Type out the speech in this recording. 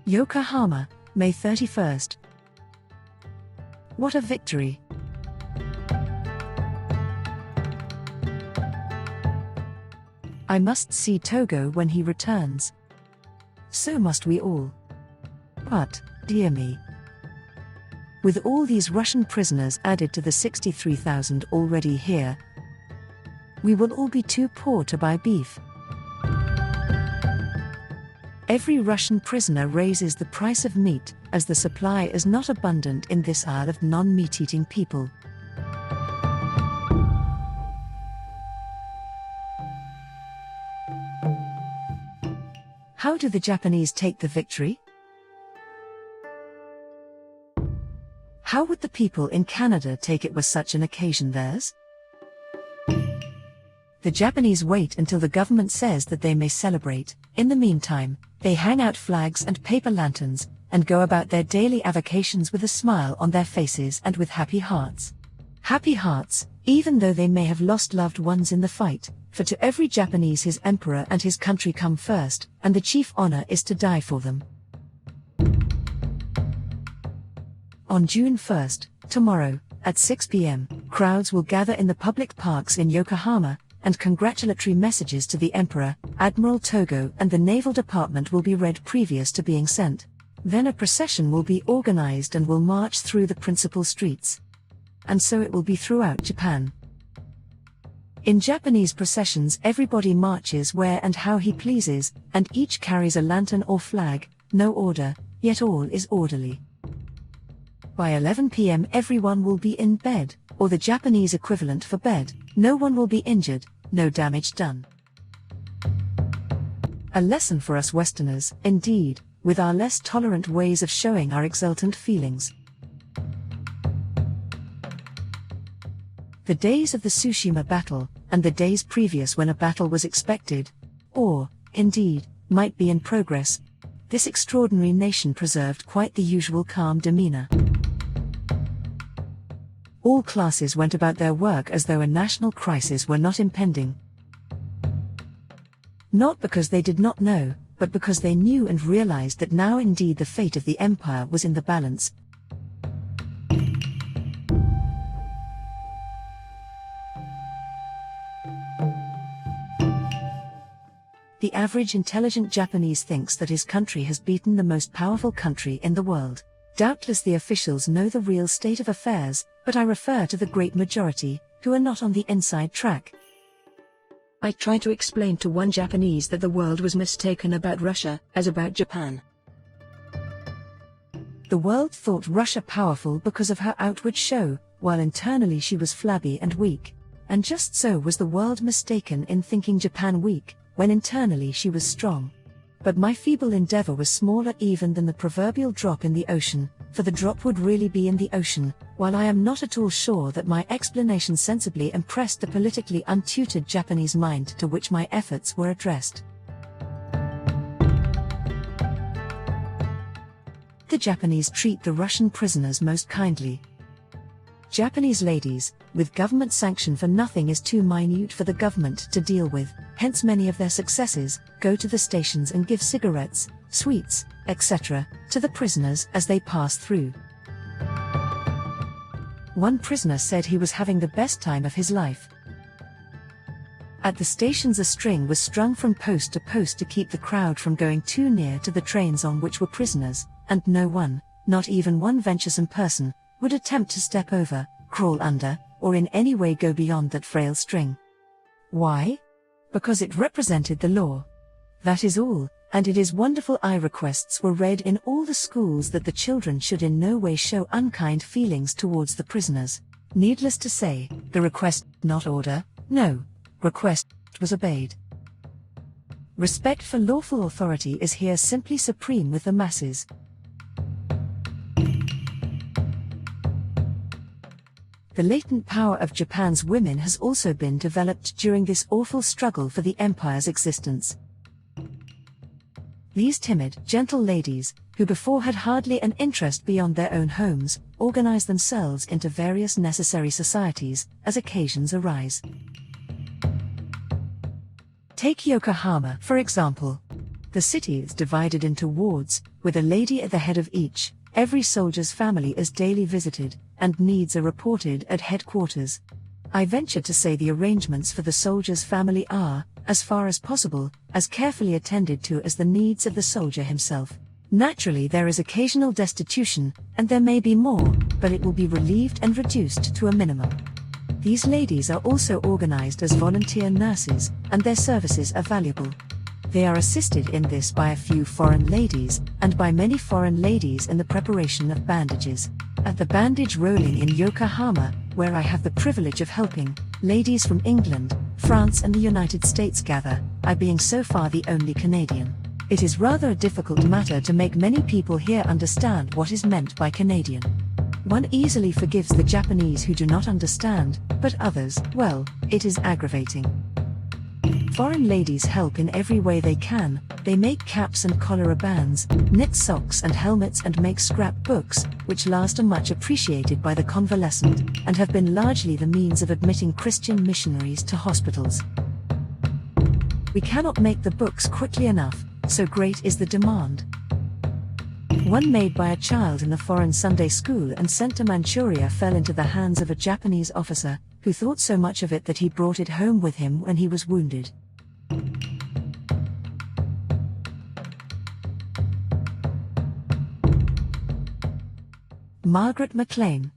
Yokohama, May 31st. What a victory! I must see Togo when he returns. So must we all. But, dear me, with all these Russian prisoners added to the 63,000 already here, we will all be too poor to buy beef. Every Russian prisoner raises the price of meat, as the supply is not abundant in this isle of non-meat-eating people. How do the Japanese take the victory? How would the people in Canada take it were such an occasion theirs? The Japanese wait until the government says that they may celebrate. In the meantime, they hang out flags and paper lanterns, and go about their daily avocations with a smile on their faces and with happy hearts. Happy hearts, even though they may have lost loved ones in the fight, for to every Japanese his emperor and his country come first, and the chief honor is to die for them. On June 1st, tomorrow, at 6 p.m., crowds will gather in the public parks in Yokohama, and congratulatory messages to the Emperor, Admiral Togo and the Naval Department will be read previous to being sent. Then a procession will be organized and will march through the principal streets. And so it will be throughout Japan. In Japanese processions everybody marches where and how he pleases, and each carries a lantern or flag, no order, yet all is orderly. By 11 p.m. everyone will be in bed, or the Japanese equivalent for bed, no one will be injured, no damage done. A lesson for us Westerners, indeed, with our less tolerant ways of showing our exultant feelings. The days of the Tsushima battle, and the days previous when a battle was expected, or, indeed, might be in progress, this extraordinary nation preserved quite the usual calm demeanor. All classes went about their work as though a national crisis were not impending. Not because they did not know, but because they knew and realized that now indeed the fate of the empire was in the balance. The average intelligent Japanese thinks that his country has beaten the most powerful country in the world. Doubtless the officials know the real state of affairs, but I refer to the great majority, who are not on the inside track. I tried to explain to one Japanese that the world was mistaken about Russia, as about Japan. The world thought Russia powerful because of her outward show, while internally she was flabby and weak. And just so was the world mistaken in thinking Japan weak, when internally she was strong. But my feeble endeavor was smaller even than the proverbial drop in the ocean, for the drop would really be in the ocean, while I am not at all sure that my explanation sensibly impressed the politically untutored Japanese mind to which my efforts were addressed. The Japanese treat the Russian prisoners most kindly. Japanese ladies, with government sanction for nothing is too minute for the government to deal with, hence many of their successes, go to the stations and give cigarettes, sweets, etc., to the prisoners as they pass through. One prisoner said he was having the best time of his life. At the stations a string was strung from post to post to keep the crowd from going too near to the trains on which were prisoners, and no one, not even one venturesome person, would attempt to step over, crawl under, or in any way go beyond that frail string. Why? Because it represented the law. That is all, and it is wonderful requests were read in all the schools that the children should in no way show unkind feelings towards the prisoners. Needless to say, the request, not order, no, request, was obeyed. Respect for lawful authority is here simply supreme with the masses. The latent power of Japan's women has also been developed during this awful struggle for the empire's existence. These timid, gentle ladies, who before had hardly an interest beyond their own homes, organize themselves into various necessary societies, as occasions arise. Take Yokohama, for example. The city is divided into wards, with a lady at the head of each. Every soldier's family is daily visited, and needs are reported at headquarters. I venture to say the arrangements for the soldier's family are, as far as possible, as carefully attended to as the needs of the soldier himself. Naturally, there is occasional destitution, and there may be more, but it will be relieved and reduced to a minimum. These ladies are also organized as volunteer nurses, and their services are valuable. They are assisted in this by a few foreign ladies, and by many foreign ladies in the preparation of bandages. At the bandage rolling in Yokohama, where I have the privilege of helping, ladies from England, France and the United States gather, I being so far the only Canadian. It is rather a difficult matter to make many people here understand what is meant by Canadian. One easily forgives the Japanese who do not understand, but others, well, it is aggravating. Foreign ladies help in every way they can. They make caps and cholera bands, knit socks and helmets, and make scrap books, which last are much appreciated by the convalescent, and have been largely the means of admitting Christian missionaries to hospitals. We cannot make the books quickly enough, so great is the demand. One made by a child in the foreign Sunday school and sent to Manchuria fell into the hands of a Japanese officer, who thought so much of it that he brought it home with him when he was wounded. Margaret MacLean.